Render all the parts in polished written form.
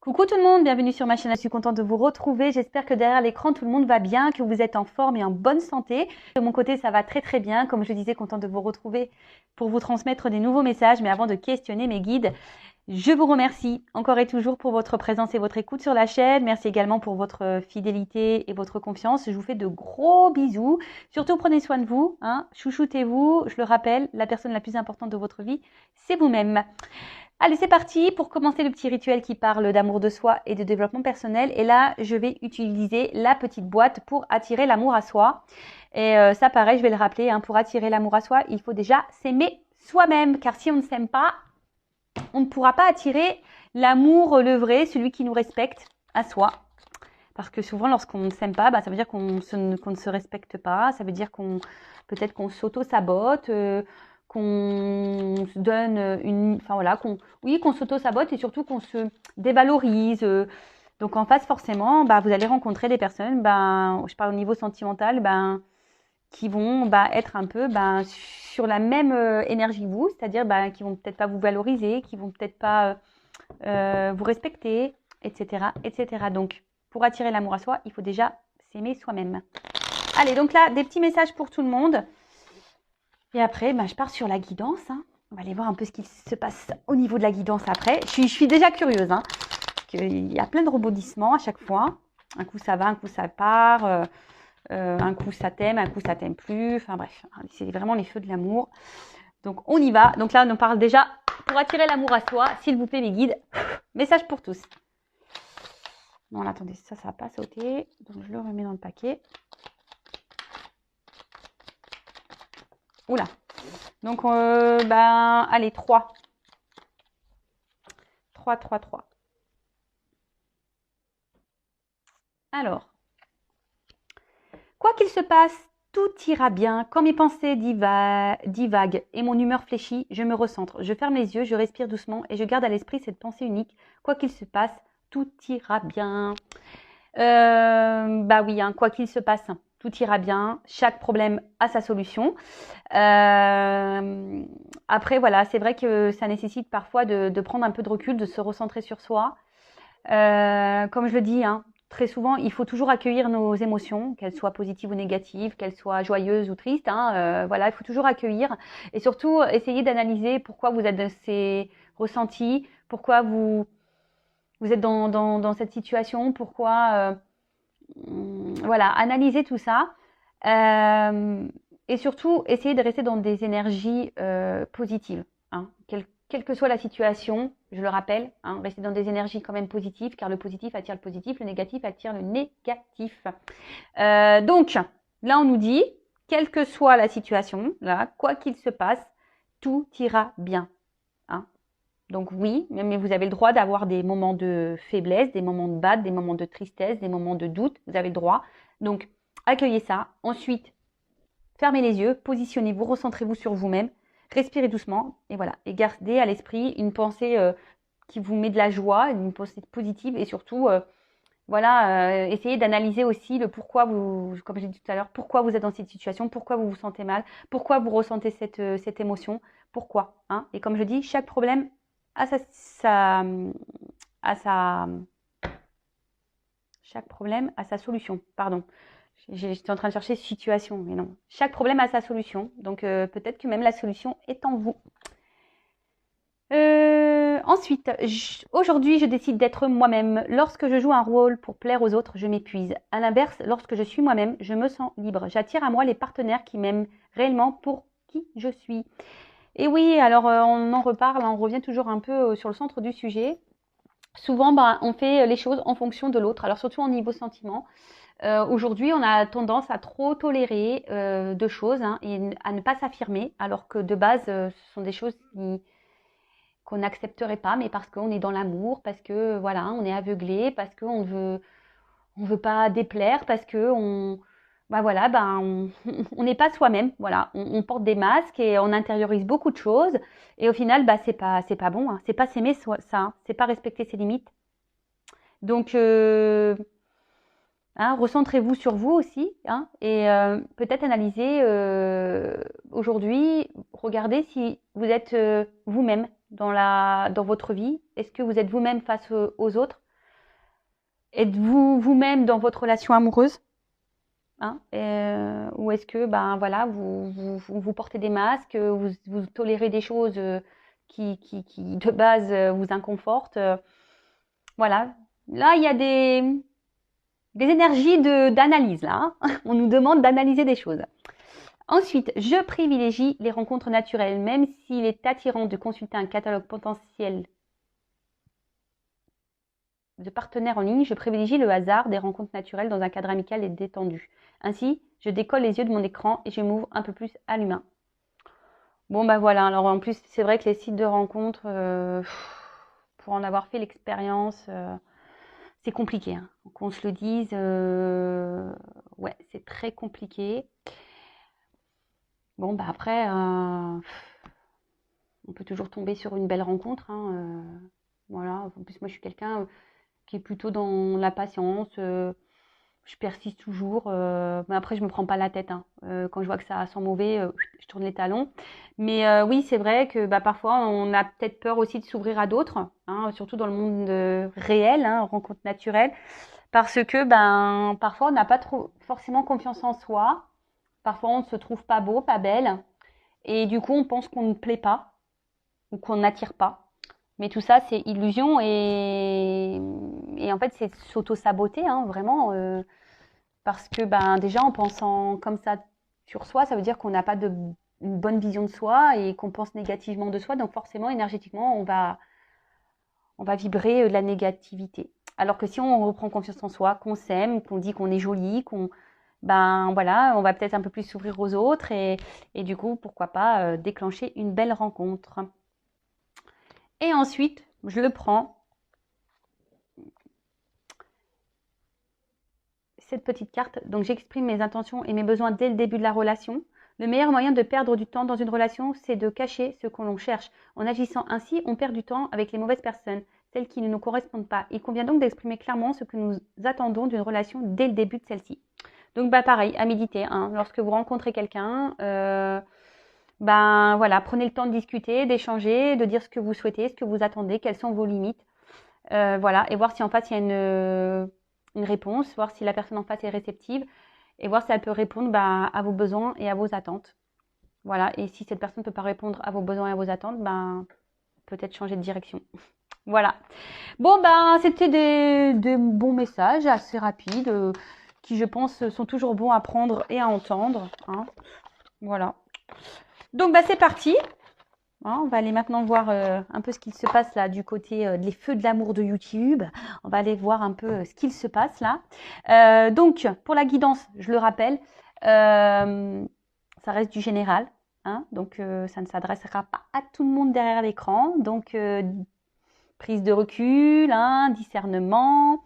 Coucou tout le monde, bienvenue sur ma chaîne, je suis contente de vous retrouver. J'espère que derrière l'écran tout le monde va bien, que vous êtes en forme et en bonne santé. De mon côté ça va très très bien, comme je disais, contente de vous retrouver pour vous transmettre des nouveaux messages. Mais avant de questionner mes guides, je vous remercie encore et toujours pour votre présence et votre écoute sur la chaîne. Merci également pour votre fidélité et votre confiance. Je vous fais de gros bisous. Surtout prenez soin de vous, hein. Chouchoutez-vous. Je le rappelle, la personne la plus importante de votre vie, c'est vous-même. Allez, c'est parti pour commencer le petit rituel qui parle d'amour de soi et de développement personnel. Et là, je vais utiliser la petite boîte pour attirer l'amour à soi. Et ça, pareil, je vais le rappeler, hein, pour attirer l'amour à soi, il faut déjà s'aimer soi-même. Car si on ne s'aime pas, on ne pourra pas attirer l'amour, le vrai, celui qui nous respecte à soi. Parce que souvent, lorsqu'on ne s'aime pas, ça veut dire qu'on ne se respecte pas. Ça veut dire peut-être qu'on s'auto-sabote, qu'on se donne qu'on s'auto-sabote et surtout qu'on se dévalorise. Donc en face, forcément, vous allez rencontrer des personnes, je parle au niveau sentimental, qui vont être un peu sur la même énergie que vous, c'est-à-dire qui vont peut-être pas vous valoriser, qui vont peut-être pas vous respecter, etc., etc. Donc, pour attirer l'amour à soi, il faut déjà s'aimer soi-même. Allez, donc là, des petits messages pour tout le monde. Et après, je pars sur la guidance. Hein. On va aller voir un peu ce qui se passe au niveau de la guidance après. Je suis déjà curieuse. Hein, parce qu'il y a plein de rebondissements à chaque fois. Un coup, ça va, un coup, ça part. Un coup, ça t'aime, un coup, ça t'aime plus. Enfin bref, c'est vraiment les feux de l'amour. Donc, on y va. Donc là, on parle déjà pour attirer l'amour à soi. S'il vous plaît, mes guides. Message pour tous. Non, attendez, ça va pas sauter. Donc, je le remets dans le paquet. Oula. Donc, allez, 3. 3, 3, 3. Alors, quoi qu'il se passe, tout ira bien. Quand mes pensées divaguent et mon humeur fléchit, je me recentre. Je ferme les yeux, je respire doucement et je garde à l'esprit cette pensée unique. Quoi qu'il se passe, tout ira bien. Oui, hein, quoi qu'il se passe, tout ira bien. Chaque problème a sa solution. Après, voilà, c'est vrai que ça nécessite parfois de prendre un peu de recul, de se recentrer sur soi. Comme je le dis, hein, très souvent, il faut toujours accueillir nos émotions, qu'elles soient positives ou négatives, qu'elles soient joyeuses ou tristes. Hein, voilà, il faut toujours accueillir et surtout essayer d'analyser pourquoi vous êtes dans ces ressentis, pourquoi vous êtes dans cette situation, pourquoi... voilà, analyser tout ça. Et surtout, essayer de rester dans des énergies positives. Hein. Quelle que soit la situation, je le rappelle, hein, rester dans des énergies quand même positives, car le positif attire le positif, le négatif attire le négatif. Donc, là, on nous dit, quelle que soit la situation, là, quoi qu'il se passe, tout ira bien. Hein. Donc oui, mais vous avez le droit d'avoir des moments de faiblesse, des moments de bad, des moments de tristesse, des moments de doute. Vous avez le droit. Donc, accueillez ça. Ensuite, fermez les yeux, positionnez-vous, recentrez-vous sur vous-même, respirez doucement et voilà. Et gardez à l'esprit une pensée qui vous met de la joie, une pensée positive et surtout, essayez d'analyser aussi le pourquoi vous, comme j'ai dit tout à l'heure, pourquoi vous êtes dans cette situation, pourquoi vous vous sentez mal, pourquoi vous ressentez cette émotion, pourquoi. Hein. Et comme je dis, chaque problème a chaque problème a sa solution. Pardon. J'étais en train de chercher situation, mais non. Chaque problème a sa solution. Donc, peut-être que même la solution est en vous. Ensuite, aujourd'hui, je décide d'être moi-même. Lorsque je joue un rôle pour plaire aux autres, je m'épuise. À l'inverse, lorsque je suis moi-même, je me sens libre. J'attire à moi les partenaires qui m'aiment réellement pour qui je suis. Et oui, alors on en reparle, on revient toujours un peu sur le centre du sujet. Souvent, on fait les choses en fonction de l'autre, alors surtout au niveau sentiment. Aujourd'hui, on a tendance à trop tolérer de choses et à ne pas s'affirmer, alors que de base, ce sont des choses qu'on n'accepterait pas, mais parce qu'on est dans l'amour, parce que voilà, on est aveuglé, parce qu'on veut pas déplaire, parce que on on n'est pas soi-même, voilà, on porte des masques et on intériorise beaucoup de choses et au final, c'est pas bon, hein, c'est pas s'aimer ça, hein, c'est pas respecter ses limites. Donc recentrez-vous sur vous aussi hein, et peut-être analyser aujourd'hui, regardez si vous êtes vous-même dans votre vie. Est-ce que vous êtes vous-même face aux autres? Êtes-vous vous-même dans votre relation amoureuse, hein, ou est-ce que ben voilà, vous portez des masques, vous tolérez des choses qui de base vous inconfortent. Voilà. Là, il y a des énergies d'analyse là, hein. On nous demande d'analyser des choses. Ensuite, je privilégie les rencontres naturelles, même s'il est attirant de consulter un catalogue potentiel de partenaires en ligne, je privilégie le hasard des rencontres naturelles dans un cadre amical et détendu. Ainsi, je décolle les yeux de mon écran et je m'ouvre un peu plus à l'humain. Bon bah voilà, alors en plus c'est vrai que les sites de rencontres, pour en avoir fait l'expérience, c'est compliqué, hein. Qu'on se le dise, ouais, c'est très compliqué. Bon bah après, on peut toujours tomber sur une belle rencontre, hein, voilà. En plus moi je suis quelqu'un qui est plutôt dans la patience. Je persiste toujours, mais après je me prends pas la tête, hein. Quand je vois que ça sent mauvais, je tourne les talons. Mais oui, c'est vrai que bah, parfois on a peut-être peur aussi de s'ouvrir à d'autres, hein, surtout dans le monde réel, hein, rencontre naturelle, parce que ben parfois on n'a pas trop forcément confiance en soi. Parfois on ne se trouve pas beau, pas belle, et du coup on pense qu'on ne plaît pas ou qu'on n'attire pas. Mais tout ça c'est illusion et en fait c'est s'auto-saboter, hein, vraiment. Parce que ben, déjà, en pensant comme ça sur soi, ça veut dire qu'on n'a pas une bonne vision de soi et qu'on pense négativement de soi. Donc forcément, énergétiquement, on va vibrer de la négativité. Alors que si on reprend confiance en soi, qu'on s'aime, qu'on dit qu'on est joli, ben voilà, on va peut-être un peu plus s'ouvrir aux autres et du coup, pourquoi pas déclencher une belle rencontre. Et ensuite, je le prends, cette petite carte. Donc j'exprime mes intentions et mes besoins dès le début de la relation. Le meilleur moyen de perdre du temps dans une relation, c'est de cacher ce que l'on cherche. En agissant ainsi, on perd du temps avec les mauvaises personnes, celles qui ne nous correspondent pas. Il convient donc d'exprimer clairement ce que nous attendons d'une relation dès le début de celle-ci. Donc bah pareil, à méditer, hein. Lorsque vous rencontrez quelqu'un, ben voilà, prenez le temps de discuter, d'échanger, de dire ce que vous souhaitez, ce que vous attendez, quelles sont vos limites. Voilà, et voir si en face il y a une réponse, voir si la personne en face est réceptive et voir si elle peut répondre bah, à vos besoins et à vos attentes. Voilà, et si cette personne ne peut pas répondre à vos besoins et à vos attentes, ben, peut-être changer de direction. Voilà. Bon, ben, c'était des bons messages assez rapides qui, je pense, sont toujours bons à prendre et à entendre, hein. Voilà. Donc, bah, c'est parti. Hein, on va aller maintenant voir un peu ce qu'il se passe là du côté des feux de l'amour de YouTube. On va aller voir un peu ce qu'il se passe là. Donc, pour la guidance, je le rappelle, ça reste du général. Hein, donc, ça ne s'adressera pas à tout le monde derrière l'écran. Donc, prise de recul, hein, discernement.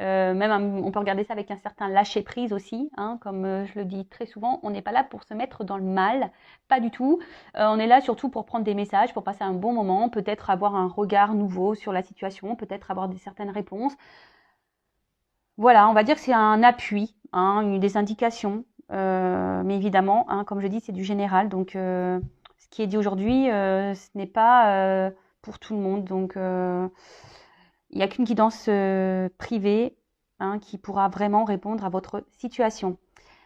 Même on peut regarder ça avec un certain lâcher prise aussi, hein, comme je le dis très souvent, on n'est pas là pour se mettre dans le mal, pas du tout. On est là surtout pour prendre des messages, pour passer un bon moment, peut-être avoir un regard nouveau sur la situation, peut-être avoir certaines réponses. Voilà, on va dire que c'est un appui, hein, des indications, mais évidemment, hein, comme je dis, c'est du général, donc ce qui est dit aujourd'hui, ce n'est pas pour tout le monde, donc il n'y a qu'une guidance privée, hein, qui pourra vraiment répondre à votre situation.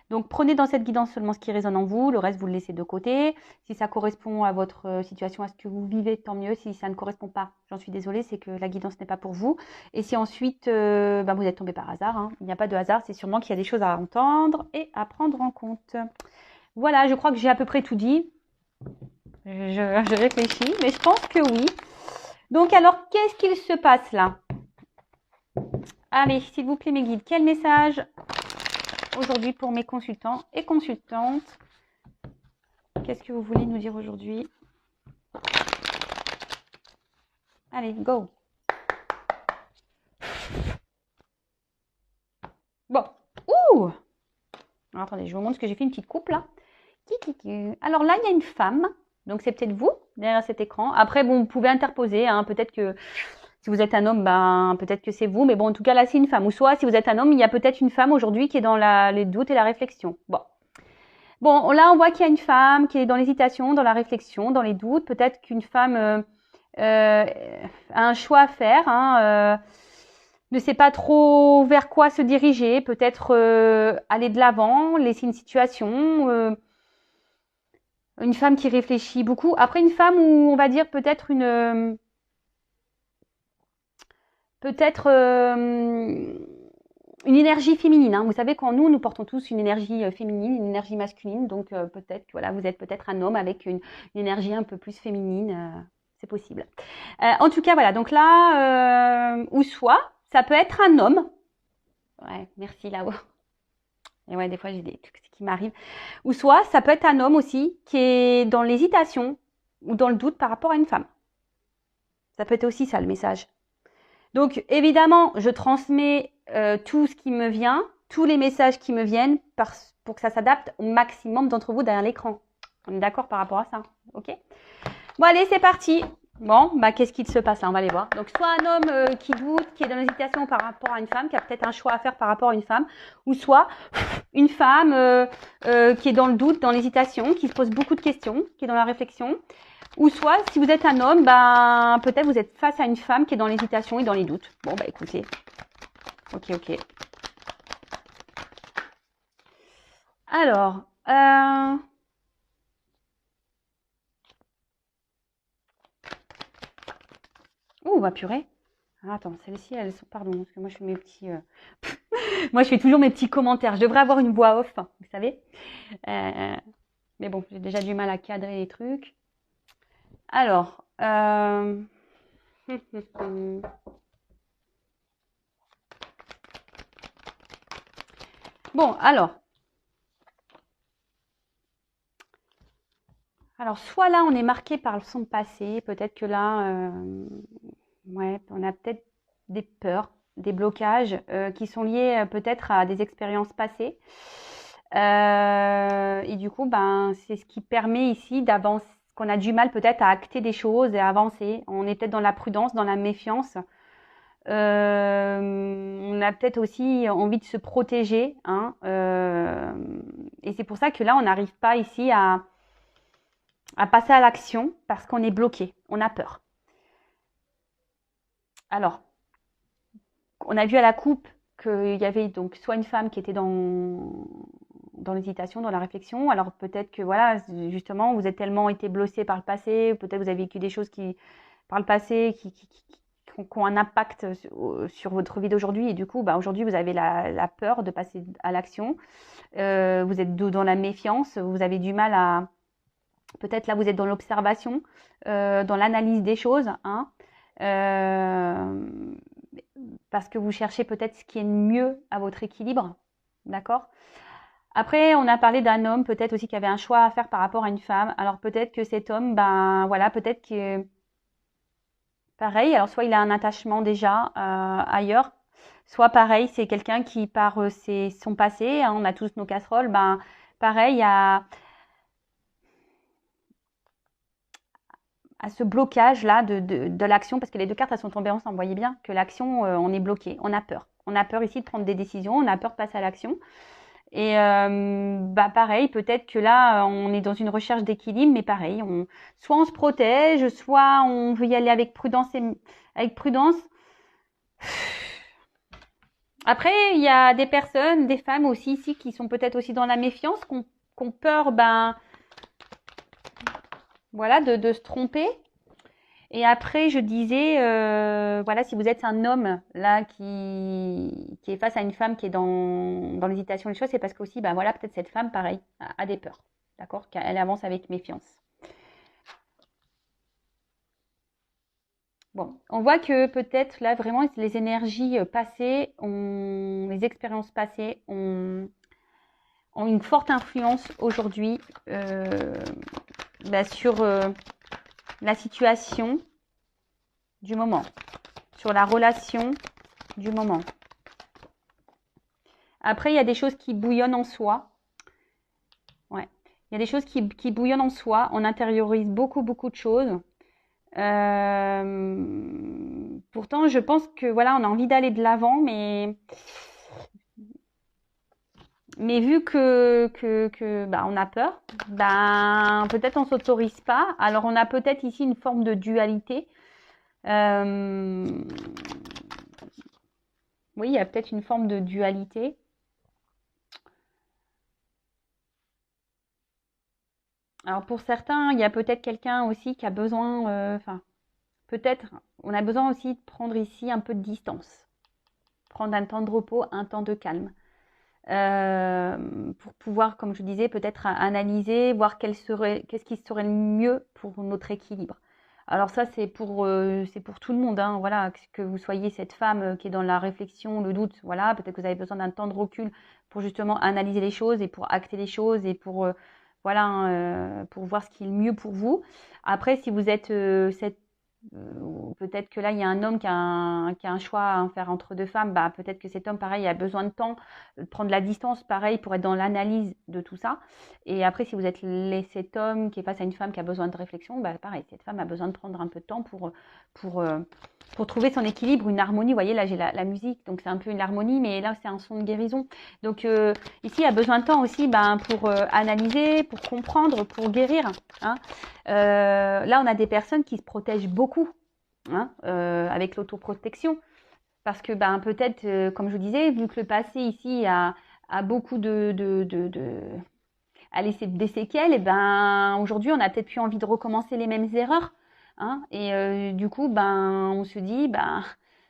Donc prenez dans cette guidance seulement ce qui résonne en vous, le reste vous le laissez de côté. Si ça correspond à votre situation, à ce que vous vivez, tant mieux. Si ça ne correspond pas, j'en suis désolée, c'est que la guidance n'est pas pour vous. Et si ensuite vous êtes tombé par hasard, hein, il n'y a pas de hasard, c'est sûrement qu'il y a des choses à entendre et à prendre en compte. Voilà, je crois que j'ai à peu près tout dit. Je réfléchis, mais je pense que oui. Donc alors, qu'est-ce qu'il se passe là? Allez, s'il vous plaît mes guides, quel message aujourd'hui pour mes consultants et consultantes? Qu'est-ce que vous voulez nous dire aujourd'hui? Allez, go. Bon. Ouh. Alors, attendez, je vous montre ce que j'ai fait, une petite coupe là. Alors là, il y a une femme. Donc, c'est peut-être vous, derrière cet écran. Après, bon, vous pouvez interposer, hein. Peut-être que si vous êtes un homme, ben, peut-être que c'est vous. Mais bon, en tout cas, là, c'est une femme. Ou soit, si vous êtes un homme, il y a peut-être une femme aujourd'hui qui est dans les doutes et la réflexion. Bon, là, on voit qu'il y a une femme qui est dans l'hésitation, dans la réflexion, dans les doutes. Peut-être qu'une femme a un choix à faire, hein. ne sait pas trop vers quoi se diriger, peut-être aller de l'avant, laisser une situation, une femme qui réfléchit beaucoup. Après, une femme où on va dire peut-être une énergie féminine. Hein. Vous savez qu'en nous portons tous une énergie féminine, une énergie masculine. Donc peut-être que voilà, vous êtes peut-être un homme avec une énergie un peu plus féminine. C'est possible. En tout cas, voilà. Donc là, ou soit, ça peut être un homme. Ouais, merci là-haut. Et ouais, des fois, j'ai des trucs qui m'arrivent. Ou soit, ça peut être un homme aussi qui est dans l'hésitation ou dans le doute par rapport à une femme. Ça peut être aussi ça, le message. Donc, évidemment, je transmets tout ce qui me vient, tous les messages qui me viennent pour que ça s'adapte au maximum d'entre vous derrière l'écran. On est d'accord par rapport à ça, ok? Bon, allez, c'est parti. Bon, bah, qu'est-ce qui se passe là? On va aller voir. Donc, soit un homme qui doute, qui est dans l'hésitation par rapport à une femme, qui a peut-être un choix à faire par rapport à une femme, ou soit une femme qui est dans le doute, dans l'hésitation, qui se pose beaucoup de questions, qui est dans la réflexion. Ou soit, si vous êtes un homme, ben, peut-être vous êtes face à une femme qui est dans l'hésitation et dans les doutes. Bon, bah écoutez. Ok. Alors, oh, bah purée. Ah, attends, celles-ci, elles sont... Pardon, parce que moi, je fais mes petits... Moi, je fais toujours mes petits commentaires. Je devrais avoir une voix off, vous savez. Mais bon, j'ai déjà du mal à cadrer les trucs. Alors, bon, alors, soit là, on est marqué par son passé, peut-être que là, ouais, on a peut-être des peurs, des blocages qui sont liés peut-être à des expériences passées. Et du coup, ben, c'est ce qui permet ici d'avancer, qu'on a du mal peut-être à acter des choses et à avancer. On est peut-être dans la prudence, dans la méfiance. On a peut-être aussi envie de se protéger, hein, et c'est pour ça que là, on n'arrive pas ici à passer à l'action parce qu'on est bloqué, on a peur. Alors, on a vu à la coupe qu'il y avait donc soit une femme qui était dans l'hésitation, dans la réflexion. Alors peut-être que voilà, justement, vous êtes tellement été blessé par le passé, peut-être vous avez vécu des choses par le passé qui ont un impact sur votre vie d'aujourd'hui. Et du coup, bah, aujourd'hui, vous avez la peur de passer à l'action. Vous êtes dans la méfiance, vous avez du mal à... Peut-être là, vous êtes dans l'observation, dans l'analyse des choses, hein, parce que vous cherchez peut-être ce qui est mieux à votre équilibre, d'accord? Après, on a parlé d'un homme peut-être aussi qui avait un choix à faire par rapport à une femme. Alors peut-être que cet homme, ben voilà, peut-être que pareil, alors soit il a un attachement déjà ailleurs, soit pareil, c'est quelqu'un qui par son passé, hein, on a tous nos casseroles, ben pareil, à ce blocage là de l'action, parce que les deux cartes elles sont tombées ensemble. Vous voyez bien que l'action, on est bloqué, on a peur. On a peur ici de prendre des décisions, on a peur de passer à l'action. Et bah pareil, peut-être que là, on est dans une recherche d'équilibre, mais pareil, soit on se protège, soit on veut y aller avec prudence. Après, il y a des personnes, des femmes aussi ici, qui sont peut-être aussi dans la méfiance, qui ont peur, ben, voilà, de se tromper. Et après, je disais, voilà, si vous êtes un homme là qui est face à une femme qui est dans l'hésitation des choses, c'est parce qu'aussi, ben voilà, peut-être cette femme, pareil, a des peurs, d'accord, qu'elle avance avec méfiance. Bon, on voit que peut-être là vraiment les énergies passées, les expériences passées ont une forte influence aujourd'hui sur la situation du moment, sur la relation du moment. Après, il y a des choses qui bouillonnent en soi. Ouais. Il y a des choses qui bouillonnent en soi. On intériorise beaucoup de choses. Pourtant, je pense que voilà, on a envie d'aller de l'avant, mais vu que bah, on a peur, ben peut-être on s'autorise pas. Alors on a peut-être ici une forme de dualité. Oui, il y a peut-être une forme de dualité. Alors pour certains, il y a peut-être quelqu'un aussi qui a besoin, enfin, peut-être, on a besoin aussi de prendre ici un peu de distance, prendre un temps de repos, un temps de calme, pour pouvoir, comme je disais, peut-être analyser, voir qu'est-ce qui serait le mieux pour notre équilibre. Alors ça, c'est pour tout le monde, hein, voilà, que vous soyez cette femme qui est dans la réflexion, le doute, voilà, peut-être que vous avez besoin d'un temps de recul pour justement analyser les choses et pour acter les choses et pour, voilà, pour voir ce qui est le mieux pour vous. Après, si vous êtes peut-être que là, il y a un homme qui a un choix à faire entre deux femmes, bah, peut-être que cet homme, pareil, a besoin de temps, de prendre la distance, pareil, pour être dans l'analyse de tout ça. Et après, si vous êtes cet homme qui est face à une femme qui a besoin de réflexion, bah, pareil, cette femme a besoin de prendre un peu de temps pour, euh, pour trouver son équilibre, une harmonie. Vous voyez, là, j'ai la musique, donc c'est un peu une harmonie, mais là, c'est un son de guérison. Donc, ici, il y a besoin de temps aussi ben, pour analyser, pour comprendre, pour guérir. Hein. Là, on a des personnes qui se protègent beaucoup hein, avec l'autoprotection. Parce que ben, peut-être, comme je vous disais, vu que le passé ici a beaucoup a laissé des séquelles, et ben, aujourd'hui, on a peut-être plus envie de recommencer les mêmes erreurs. Hein, et du coup, ben, on se dit, ben,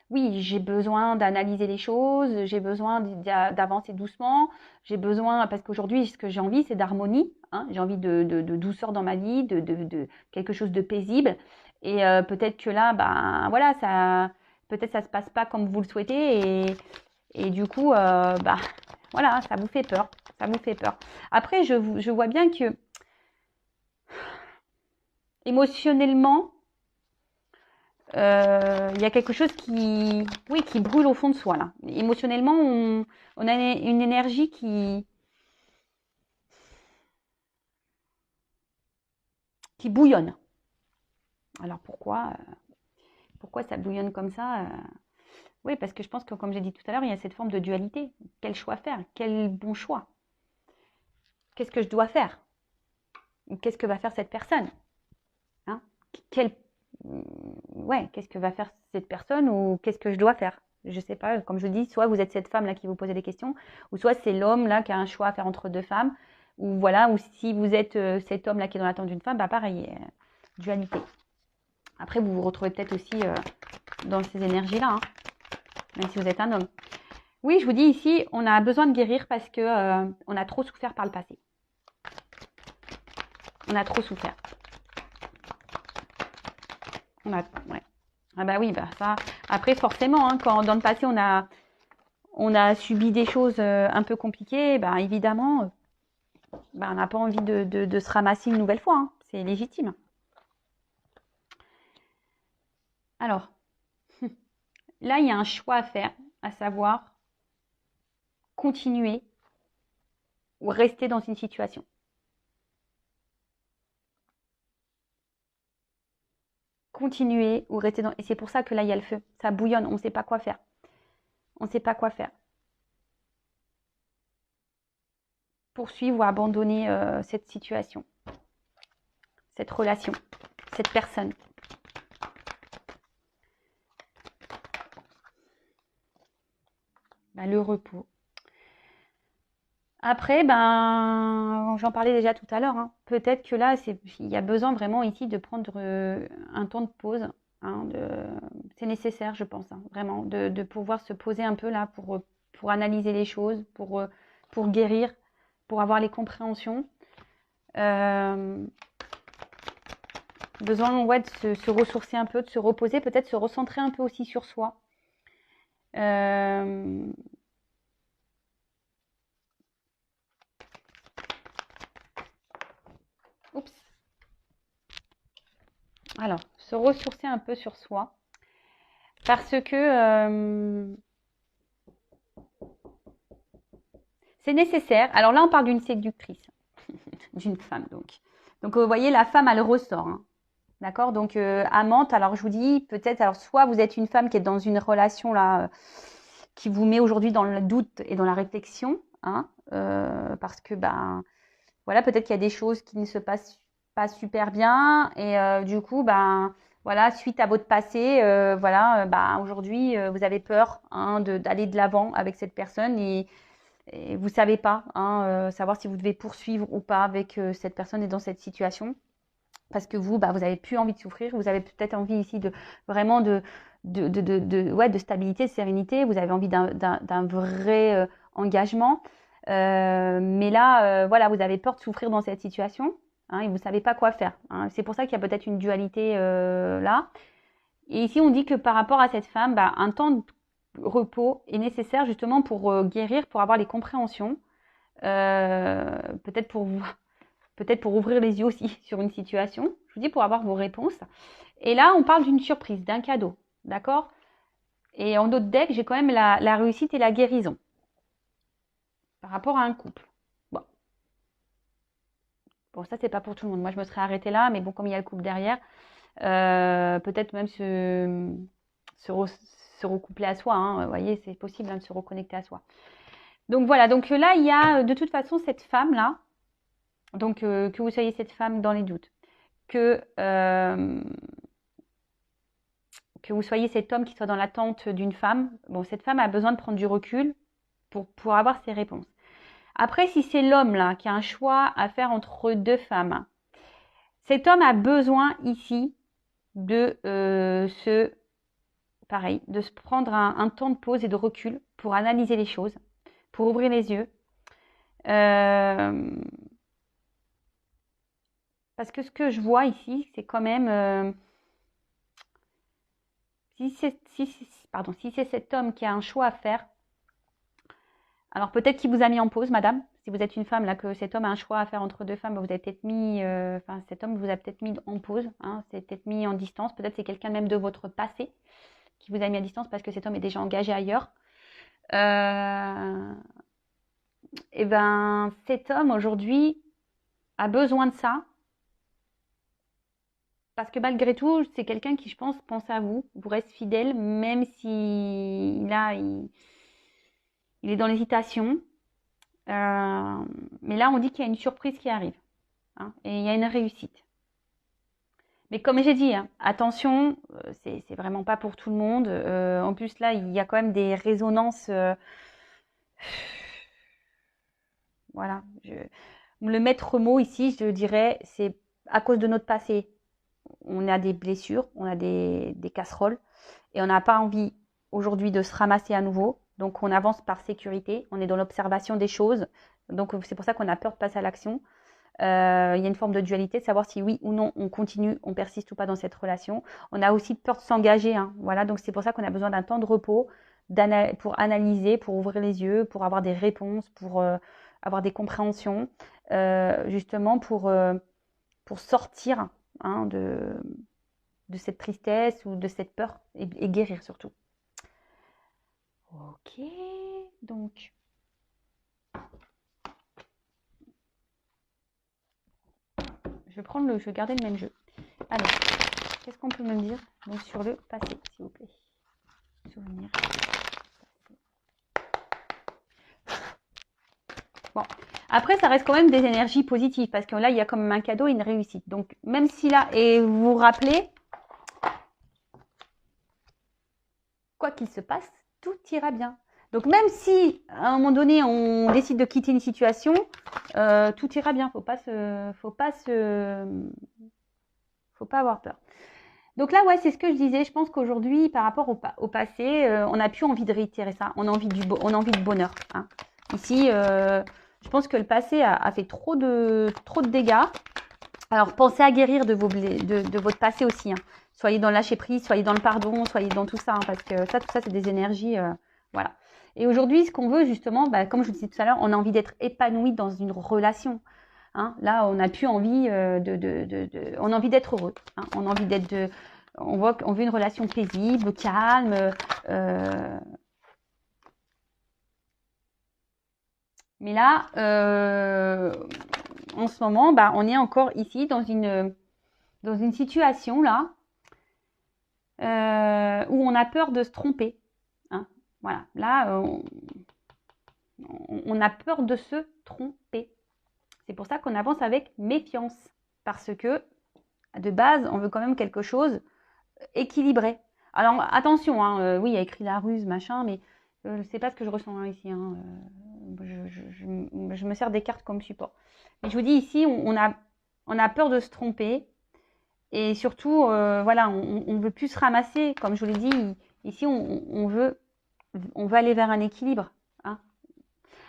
oui, j'ai besoin d'analyser les choses, j'ai besoin d'avancer doucement, j'ai besoin, parce qu'aujourd'hui, ce que j'ai envie, c'est d'harmonie, hein, j'ai envie de douceur dans ma vie, de quelque chose de paisible. Et peut-être que là, ben, voilà, peut-être ça se passe pas comme vous le souhaitez, et du coup, bah, voilà, ça vous fait peur, ça vous fait peur. Après, je vois bien que émotionnellement, il y a quelque chose oui, qui brûle au fond de soi là. Émotionnellement, on a une énergie qui bouillonne. Alors pourquoi ça bouillonne comme ça Oui, parce que je pense que comme j'ai dit tout à l'heure, il y a cette forme de dualité. Quel choix faire? Quel bon choix? Qu'est-ce que je dois faire? Ou qu'est-ce que va faire cette personne? Hein? Quel ouais, qu'est-ce que va faire cette personne ou qu'est-ce que je dois faire? Je sais pas, comme je dis, soit vous êtes cette femme là qui vous posez des questions, ou soit c'est l'homme là qui a un choix à faire entre deux femmes, ou voilà, ou si vous êtes cet homme là qui est dans l'attente d'une femme, bah pareil, dualité. Après, vous vous retrouvez peut-être aussi dans ces énergies-là, hein, même si vous êtes un homme. Oui, je vous dis ici, on a besoin de guérir parce que on a trop souffert par le passé. On a trop souffert. Ouais. Ah bah oui, bah ça. Après, forcément, hein, quand dans le passé on a subi des choses un peu compliquées, bah évidemment, bah, on n'a pas envie de se ramasser une nouvelle fois. Hein. C'est légitime. Alors, là, il y a un choix à faire, à savoir continuer ou rester dans une situation. Continuer ou rester dans. Et c'est pour ça que là, il y a le feu. Ça bouillonne, on ne sait pas quoi faire. On ne sait pas quoi faire. Poursuivre ou abandonner cette situation, cette relation, cette personne. Bah, le repos. Après, ben, j'en parlais déjà tout à l'heure. Hein. Peut-être que là, il y a besoin vraiment ici de prendre un temps de pause. Hein, c'est nécessaire, je pense, hein, vraiment, de pouvoir se poser un peu là pour analyser les choses, pour guérir, pour avoir les compréhensions. Besoin ouais, de se ressourcer un peu, de se reposer, peut-être se recentrer un peu aussi sur soi. Oups. Alors, se ressourcer un peu sur soi. Parce que c'est nécessaire. Alors là, on parle d'une séductrice, d'une femme donc. Donc, vous voyez, la femme, elle ressort. Hein. D'accord. Donc, amante, alors je vous dis, peut-être, alors soit vous êtes une femme qui est dans une relation là, qui vous met aujourd'hui dans le doute et dans la réflexion. Hein, parce que, ben, voilà, peut-être qu'il y a des choses qui ne se passent pas super bien. Et du coup, ben, voilà, suite à votre passé, voilà, bah, aujourd'hui, vous avez peur hein, d'aller de l'avant avec cette personne et vous savez pas, hein, savoir si vous devez poursuivre ou pas avec cette personne et dans cette situation. Parce que vous, bah, vous avez plus envie de souffrir, vous avez peut-être envie ici de vraiment ouais, de stabilité, de sérénité, vous avez envie d'un vrai engagement. Mais là, voilà, vous avez peur de souffrir dans cette situation hein, et vous ne savez pas quoi faire. Hein. C'est pour ça qu'il y a peut-être une dualité là. Et ici, on dit que par rapport à cette femme, bah, un temps de repos est nécessaire justement pour guérir, pour avoir les compréhensions, peut-être pour vous, peut-être pour ouvrir les yeux aussi sur une situation. Je vous dis pour avoir vos réponses. Et là, on parle d'une surprise, d'un cadeau, d'accord? Et en autre deck, j'ai quand même la réussite et la guérison par rapport à un couple. Bon, bon ça, c'est pas pour tout le monde. Moi, je me serais arrêtée là, mais bon, comme il y a le couple derrière, peut-être même se recoupler à soi. Hein. Vous voyez, c'est possible hein, de se reconnecter à soi. Donc voilà, donc là, il y a de toute façon cette femme-là, donc que vous soyez cette femme dans les doutes, que vous soyez cet homme qui soit dans l'attente d'une femme, bon, cette femme a besoin de prendre du recul pour avoir ses réponses. Après, si c'est l'homme là qui a un choix à faire entre deux femmes, cet homme a besoin ici de de se prendre un temps de pause et de recul pour analyser les choses, pour ouvrir les yeux. Parce que ce que je vois ici, c'est quand même si c'est cet homme qui a un choix à faire, alors peut-être qu'il vous a mis en pause, madame. Si vous êtes une femme, là, que cet homme a un choix à faire entre deux femmes, vous avez peut-être mis, cet homme vous a peut-être mis en pause, hein, c'est peut-être mis en distance. Peut-être c'est quelqu'un même de votre passé qui vous a mis à distance parce que cet homme est déjà engagé ailleurs. Et ben, cet homme aujourd'hui a besoin de ça parce que malgré tout, c'est quelqu'un qui, je pense à vous, vous reste fidèle, même si là, il est dans l'hésitation. Mais là, on dit qu'il y a une surprise qui arrive. Hein, et il y a une réussite. Mais comme j'ai dit, hein, attention, c'est vraiment pas pour tout le monde. En plus, là, il y a quand même des résonances. Voilà. Le maître mot ici, je dirais, c'est à cause de notre passé. On a des blessures, on a des casseroles. Et on n'a pas envie aujourd'hui de se ramasser à nouveau. Donc, on avance par sécurité. On est dans l'observation des choses. Donc, c'est pour ça qu'on a peur de passer à l'action. Il y a une forme de dualité, de savoir si oui ou non on continue, on persiste ou pas dans cette relation. On a aussi peur de s'engager. Hein. Voilà, donc c'est pour ça qu'on a besoin d'un temps de repos pour analyser, pour ouvrir les yeux, pour avoir des réponses, pour avoir des compréhensions, justement pour sortir hein, de cette tristesse ou de cette peur et guérir surtout. Ok, donc... Je vais garder le même jeu. Alors, qu'est-ce qu'on peut me dire donc, sur le passé, s'il vous plaît? Souvenir. Bon, après, ça reste quand même des énergies positives parce que là, il y a quand même un cadeau et une réussite. Donc, même si là, et vous vous rappelez, quoi qu'il se passe, tout ira bien. Donc, même si à un moment donné, on décide de quitter une situation, tout ira bien. Faut pas avoir peur. Donc là, ouais, c'est ce que je disais. Je pense qu'aujourd'hui, par rapport au passé, on n'a plus envie de réitérer ça. On a envie de bonheur. Hein. Ici, je pense que le passé a fait trop de dégâts. Alors, pensez à guérir de votre passé aussi. Hein. Soyez dans le lâcher prise, soyez dans le pardon, soyez dans tout ça. Hein, parce que tout ça, c'est des énergies. Voilà. Et aujourd'hui, ce qu'on veut, justement, bah, comme je vous disais tout à l'heure, on a envie d'être épanoui dans une relation. Hein, là, on n'a plus envie on a envie d'être heureux. Hein, on a envie on veut une relation paisible, calme. Mais là, en ce moment, bah, on est encore ici dans une situation là où on a peur de se tromper. Hein, voilà, là, on a peur de se tromper. C'est pour ça qu'on avance avec méfiance. Parce que, de base, on veut quand même quelque chose équilibré. Alors attention, hein, oui, il y a écrit la ruse, machin, mais c'est pas ce que je ressens hein, ici. Hein, je me sers des cartes comme support. Mais je vous dis ici, on a peur de se tromper. Et surtout, voilà, on veut plus se ramasser. Comme je vous l'ai dit, ici, on veut aller vers un équilibre. Hein.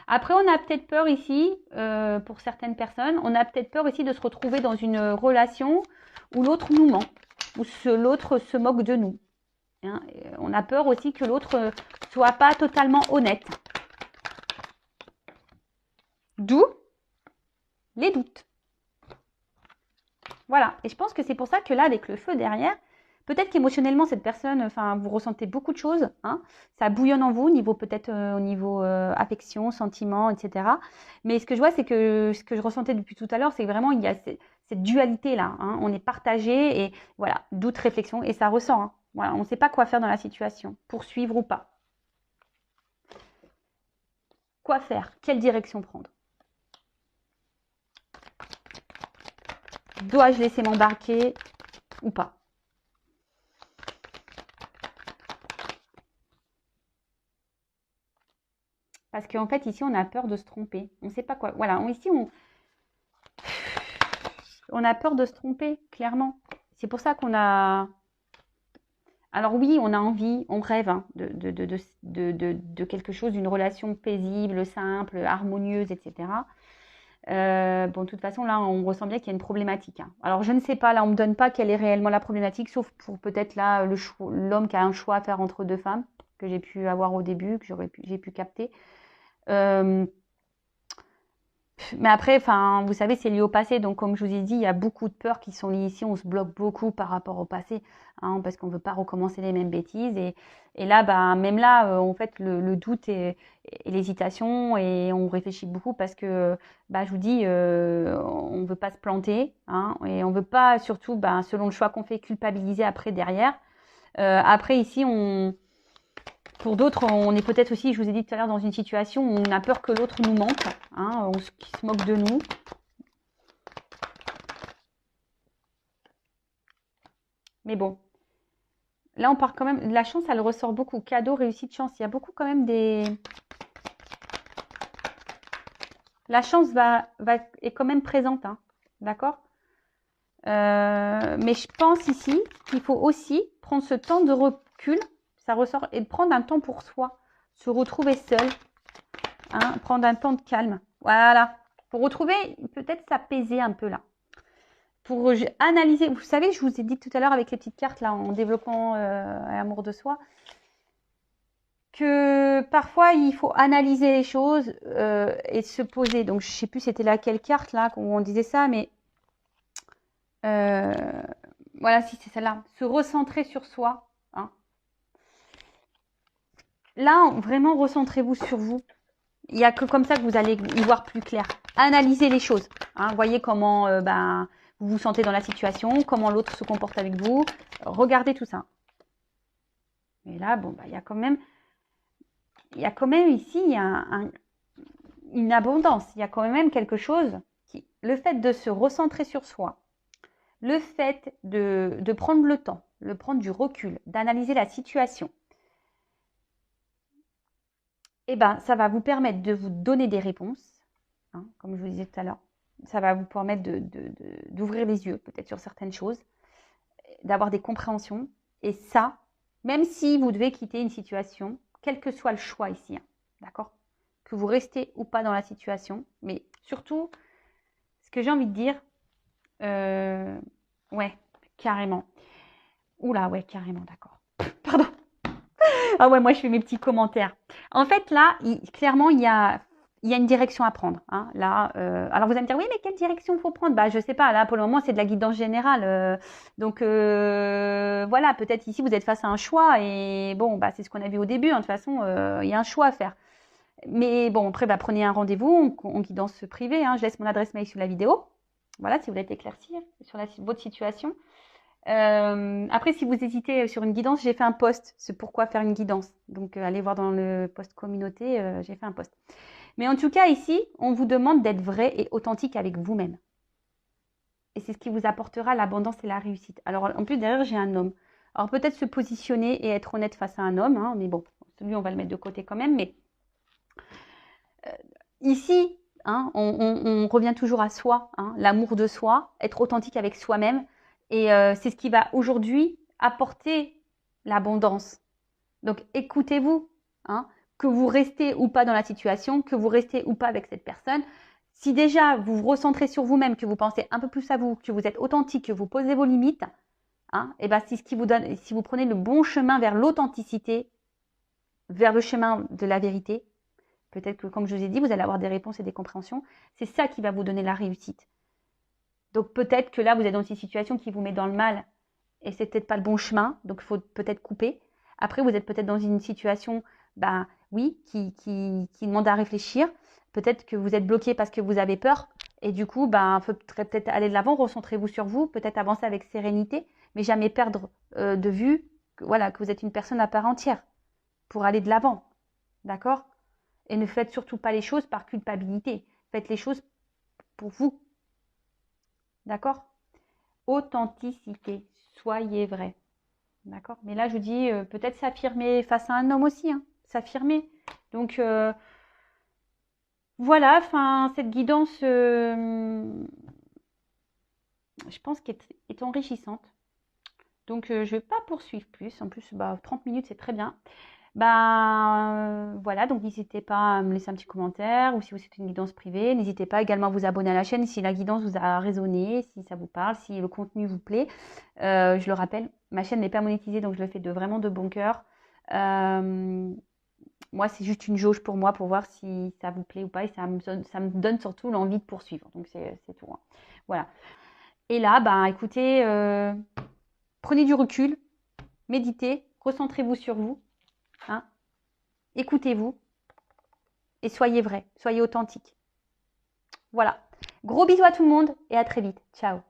Après, on a peut-être peur ici, pour certaines personnes, on a peut-être peur ici de se retrouver dans une relation où l'autre nous ment, où l'autre se moque de nous. Hein. On a peur aussi que l'autre soit pas totalement honnête. D'où les doutes. Voilà. Et je pense que c'est pour ça que là, avec le feu derrière, peut-être qu'émotionnellement, cette personne, enfin, vous ressentez beaucoup de choses. Hein. Ça bouillonne en vous, peut-être au niveau affection, sentiment, etc. Mais ce que je vois, c'est que ce que je ressentais depuis tout à l'heure, c'est que vraiment, il y a cette dualité-là. Hein. On est partagé et voilà, doute, réflexion, et ça ressent. Hein. Voilà, on ne sait pas quoi faire dans la situation, poursuivre ou pas. Quoi faire? Quelle direction prendre? Dois-je laisser m'embarquer ou pas? Parce qu'en fait, ici, on a peur de se tromper. On ne sait pas quoi. Voilà, ici, on a peur de se tromper, clairement. C'est pour ça qu'on a... Alors oui, on a envie, on rêve hein, de quelque chose, d'une relation paisible, simple, harmonieuse, etc. Bon, de toute façon, là, on ressent bien qu'il y a une problématique. Hein. Alors, je ne sais pas, là, on ne me donne pas quelle est réellement la problématique, sauf pour peut-être là, l'homme qui a un choix à faire entre deux femmes, que j'ai pu avoir au début, que j'ai pu capter. Mais après, enfin, vous savez, c'est lié au passé. Donc, comme je vous ai dit, il y a beaucoup de peurs qui sont liées ici. On se bloque beaucoup par rapport au passé, hein, parce qu'on ne veut pas recommencer les mêmes bêtises. Et là, bah, même là, en fait, le doute et l'hésitation, et on réfléchit beaucoup parce que, bah, je vous dis, on ne veut pas se planter, hein, et on ne veut pas, surtout, bah, selon le choix qu'on fait, culpabiliser après derrière. Après, ici, pour d'autres, on est peut-être aussi, je vous ai dit tout à l'heure, dans une situation où on a peur que l'autre nous manque, hein, qu'il se moque de nous. Mais bon, là on part quand même, la chance elle ressort beaucoup, cadeau, réussite, chance, il y a beaucoup quand même des... La chance est quand même présente, hein, d'accord mais je pense ici qu'il faut aussi prendre ce temps de recul, ça ressort, et de prendre un temps pour soi, se retrouver seul, hein, prendre un temps de calme. Voilà, pour retrouver, peut-être s'apaiser un peu là. Pour analyser, vous savez, je vous ai dit tout à l'heure avec les petites cartes là, en développant l'amour de soi, que parfois il faut analyser les choses et se poser. Donc je sais plus c'était laquelle carte là où on disait ça, mais voilà, si c'est celle-là, se recentrer sur soi. Hein. Là, vraiment, recentrez-vous sur vous. Il n'y a que comme ça que vous allez y voir plus clair. Analysez les choses. Hein. Voyez comment vous vous sentez dans la situation, comment l'autre se comporte avec vous. Regardez tout ça. Mais là, bon, il y a quand même ici, il y a une abondance. Il y a quand même quelque chose qui, le fait de se recentrer sur soi, le fait de prendre le temps, de prendre du recul, d'analyser la situation, eh ben, ça va vous permettre de vous donner des réponses, hein, comme je vous disais tout à l'heure. Ça va vous permettre d'ouvrir les yeux peut-être sur certaines choses, d'avoir des compréhensions. Et ça, même si vous devez quitter une situation, quel que soit le choix ici, hein, d'accord, que vous restez ou pas dans la situation, mais surtout, ce que j'ai envie de dire, ouais, carrément. Oula, ouais, carrément, d'accord. Pardon. Ah ouais, moi je fais mes petits commentaires. En fait, là, clairement, il y a une direction à prendre. Hein. Là, alors vous allez me dire, oui, mais quelle direction faut prendre? Bah, je sais pas. Là, pour le moment, c'est de la guidance générale. Donc voilà, peut-être ici vous êtes face à un choix et bon, bah c'est ce qu'on a vu au début. Hein. De toute façon, il y a un choix à faire. Mais bon, après, bah, prenez un rendez-vous en guidance privée. Hein. Je laisse mon adresse mail sous la vidéo. Voilà, si vous voulez éclaircir sur votre situation. Après, si vous hésitez sur une guidance, j'ai fait un post. C'est pourquoi faire une guidance. Donc, allez voir dans le post communauté, j'ai fait un post. Mais en tout cas, ici, on vous demande d'être vrai et authentique avec vous-même. Et c'est ce qui vous apportera l'abondance et la réussite. Alors, en plus, derrière, j'ai un homme. Alors peut-être se positionner et être honnête face à un homme, hein, mais bon, celui on va le mettre de côté quand même. Mais ici, hein, on revient toujours à soi, hein, l'amour de soi, être authentique avec soi-même. Et c'est ce qui va aujourd'hui apporter l'abondance. Donc écoutez-vous, hein, que vous restez ou pas dans la situation, que vous restez ou pas avec cette personne. Si déjà vous vous recentrez sur vous-même, que vous pensez un peu plus à vous, que vous êtes authentique, que vous posez vos limites, hein, et ben c'est ce qui vous donne, si vous prenez le bon chemin vers l'authenticité, vers le chemin de la vérité, peut-être que comme je vous ai dit, vous allez avoir des réponses et des compréhensions, c'est ça qui va vous donner la réussite. Donc peut-être que là, vous êtes dans une situation qui vous met dans le mal et c'est peut-être pas le bon chemin, donc il faut peut-être couper. Après, vous êtes peut-être dans une situation, ben oui, qui demande à réfléchir. Peut-être que vous êtes bloqué parce que vous avez peur et du coup, ben, il faudrait peut-être aller de l'avant, recentrez-vous sur vous, peut-être avancer avec sérénité, mais jamais perdre de vue que, voilà, que vous êtes une personne à part entière pour aller de l'avant, d'accord? Et ne faites surtout pas les choses par culpabilité. Faites les choses pour vous, d'accord? Authenticité, soyez vrai. D'accord. Mais là, je vous dis, peut-être s'affirmer face à un homme aussi, hein, s'affirmer. Donc, voilà, enfin, cette guidance, je pense qu'elle est enrichissante. Donc, je ne vais pas poursuivre plus. En plus, bah, 30 minutes, c'est très bien. Ben voilà, donc n'hésitez pas à me laisser un petit commentaire ou si c'est une guidance privée, n'hésitez pas également à vous abonner à la chaîne si la guidance vous a résonné, si ça vous parle, si le contenu vous plaît. Je le rappelle, ma chaîne n'est pas monétisée, donc je le fais vraiment de bon cœur. Moi, c'est juste une jauge pour moi pour voir si ça vous plaît ou pas et ça me donne surtout l'envie de poursuivre. Donc c'est tout, hein. Voilà. Et là, ben écoutez, prenez du recul, méditez, recentrez-vous sur vous. Hein, écoutez-vous et soyez vrai, soyez authentique. Voilà. Gros bisous à tout le monde et à très vite. Ciao.